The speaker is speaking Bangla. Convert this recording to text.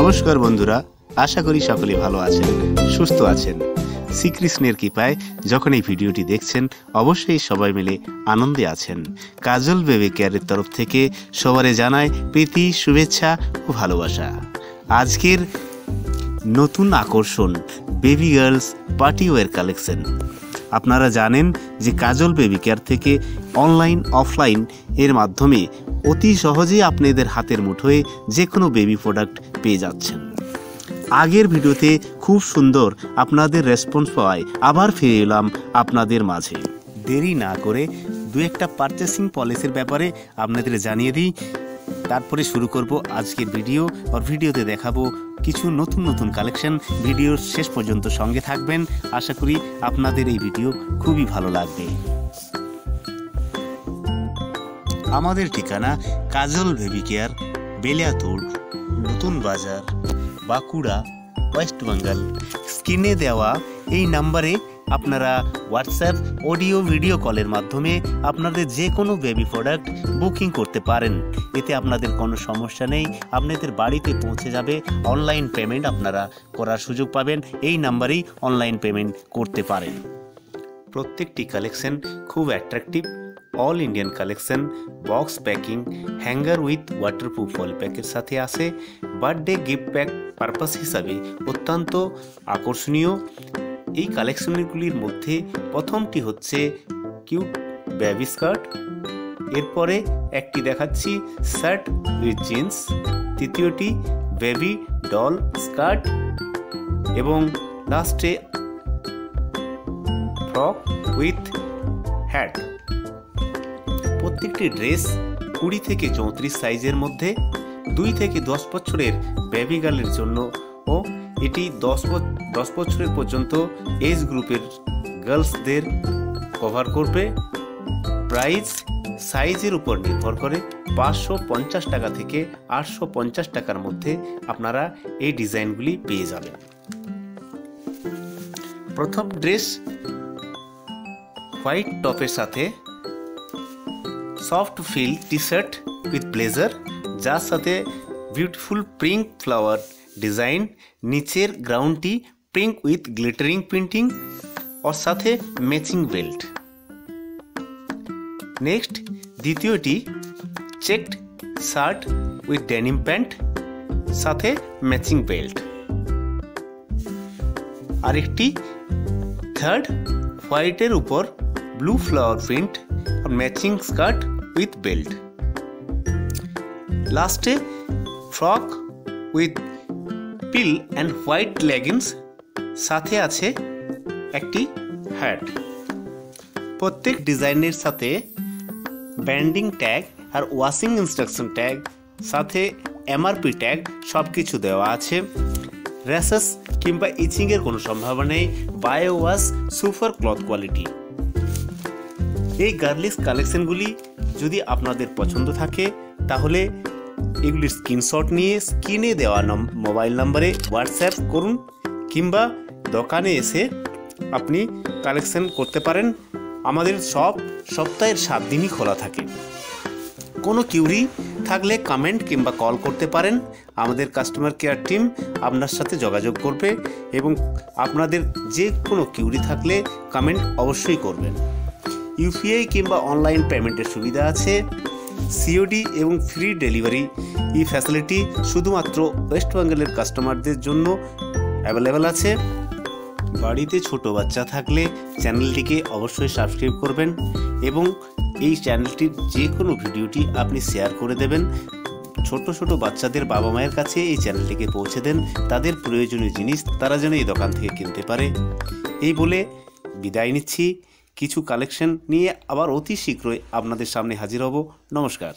নমস্কার বন্ধুরা, আশা করি সকলে ভালো আছেন, সুস্থ আছেন। শ্রীকৃষ্ণের কৃপায় যখন এই ভিডিওটি দেখছেন অবশ্যই সবাই মিলে আনন্দে আছেন। কাজল বেবি কেয়ারের তরফ থেকে সবারে জানায় প্রীতি, শুভেচ্ছা ও ভালোবাসা। আজকের নতুন আকর্ষণ বেবি গার্লস পার্টিওয়্যার কালেকশন। আপনারা জানেন যে কাজল বেবি কেয়ার থেকে অনলাইন অফলাইন এর মাধ্যমে অতি সহজেই আপনাদের হাতের মুঠোয় যে কোনো বেবি প্রোডাক্ট পেয়ে যাচ্ছেন। আগের ভিডিওতে খুব সুন্দর আপনাদের রেসপন্স পাওয়ায় আবার ফিরে এলাম আপনাদের মাঝে। দেরি না করে দু একটা পারচেসিং পলিসির ব্যাপারে আপনাদের জানিয়ে দিই, তারপরে শুরু করব আজকের ভিডিও। আর ভিডিওতে দেখাবো কিছু নতুন নতুন কালেকশন। ভিডিওর শেষ পর্যন্ত সঙ্গে থাকবেন, আশা করি আপনাদের এই ভিডিও খুবই ভালো লাগবে। আমাদের ঠিকানা কাজল বেবি কেয়ার, বেলিয়াতোড়, নতুন বাজার, বাঁকুড়া, ওয়েস্ট বেঙ্গল। স্ক্রিনে দেওয়া এই নাম্বারে আপনারা হোয়াটসঅ্যাপ অডিও ভিডিও কলের মাধ্যমে আপনাদের যে কোনো বেবি প্রোডাক্ট বুকিং করতে পারেন। এতে আপনাদের কোনো সমস্যা নেই, আপনাদের বাড়িতে পৌঁছে যাবে। অনলাইন পেমেন্ট আপনারা করার সুযোগ পাবেন, এই নাম্বারেই অনলাইন পেমেন্ট করতে পারেন। প্রত্যেকটি কালেকশন খুব attractive, all Indian collection. Box packing, hanger with waterproof wall প্যাকের সাথে আসে। বার্থডে গিফট প্যাক পারপাস হিসাবে অত্যন্ত আকর্ষণীয়। এই কালেকশনগুলির মধ্যে প্রথমটি হচ্ছে কিউট বেবি স্কার্ট, এরপরে একটি দেখাচ্ছি শার্ট উইথ জিন্স, তৃতীয়টি বেবি ডল স্কার্ট এবং লাস্টে ফ্রক উইথ হ্যাট। প্রত্যেকটি ড্রেস 20 থেকে 34 সাইজের মধ্যে, 2 থেকে 10 বছরের বেবি গার্লের জন্য ও এটি 10 বছরের পর্যন্ত এজ গ্রুপের গার্লসদের কভার করবে। প্রাইস সাইজের উপর নির্ভর করে 550 টাকা থেকে 850 টাকার মধ্যে আপনারা এই ডিজাইনগুলি পেয়ে যাবেন। প্রথম ড্রেস হোয়াইট টপের সাথে soft feel T shirt with blazer, যার সাথে বিউটিফুল পিঙ্ক ফ্লাওয়ার ডিজাইন, নিচের গ্রাউন্ডটি পিঙ্ক উইথ গ্লিটারিং প্রিন্টিং और সাথে ম্যাচিং বেল্ট। নেক্সট দ্বিতীয়টি checked shirt with denim pant, সাথে ম্যাচিং বেল্ট। আরেকটি থার্ড হোয়াইটের উপর ব্লু ফ্লাওয়ার প্রিন্ট আর ম্যাচিং স্কার্ট উইথ বেল্ট। লাস্টে ফ্রক উইথ পিল অ্যান্ড হোয়াইট লেগিংস, সাথে আছে একটি হ্যাট। প্রত্যেক ডিজাইনের সাথে ব্যান্ডিং ট্যাগ আর ওয়াশিং ইনস্ট্রাকশন ট্যাগ, সাথে এমআরপি ট্যাগ সব কিছু দেওয়া আছে। র্যাশেস কিংবা ইচিংয়ের কোনো সম্ভাবনা নেই। Bio wash super cloth quality. এই গার্লিশ কালেকশনগুলি যদি আপনাদের পছন্দ থাকে তাহলে এগুলির স্ক্রিনশট নিয়ে স্ক্রিনে দেওয়া মোবাইল নাম্বারে হোয়াটসঅ্যাপ করুন, কিংবা দোকানে এসে আপনি কালেকশন করতে পারেন। আমাদের সব সপ্তাহের 7 দিনই খোলা থাকে। কোনো কিউরি থাকলে কমেন্ট কিংবা কল করতে পারেন, আমাদের কাস্টমার কেয়ার টিম আপনার সাথে যোগাযোগ করবে এবং আপনাদের যে কোনো কিউরি থাকলে কমেন্ট অবশ্যই করবেন। ইউপিআই কিংবা অনলাইন পেমেন্টের সুবিধা আছে। সিওডি এবং ফ্রি ডেলিভারি এই ফ্যাসিলিটি শুধুমাত্র ওয়েস্ট বেঙ্গলের কাস্টমারদের জন্য অ্যাভেলেবেল আছে। বাড়িতে ছোট বাচ্চা থাকলে চ্যানেলটিকে অবশ্যই সাবস্ক্রাইব করবেন এবং এই চ্যানেলটির যে কোনো ভিডিওটি আপনি শেয়ার করে দেবেন। ছোট ছোট বাচ্চাদের বাবা মায়ের কাছে এই চ্যানেলটিকে পৌঁছে দেন, তাদের প্রয়োজনীয় জিনিস তারা যেন এই দোকান থেকে কিনতে পারে। এই বলে বিদায় নিচ্ছি। কিছু কালেকশন নিয়ে আবার অতি শীঘ্রই আপনাদের সামনে হাজির হব। নমস্কার।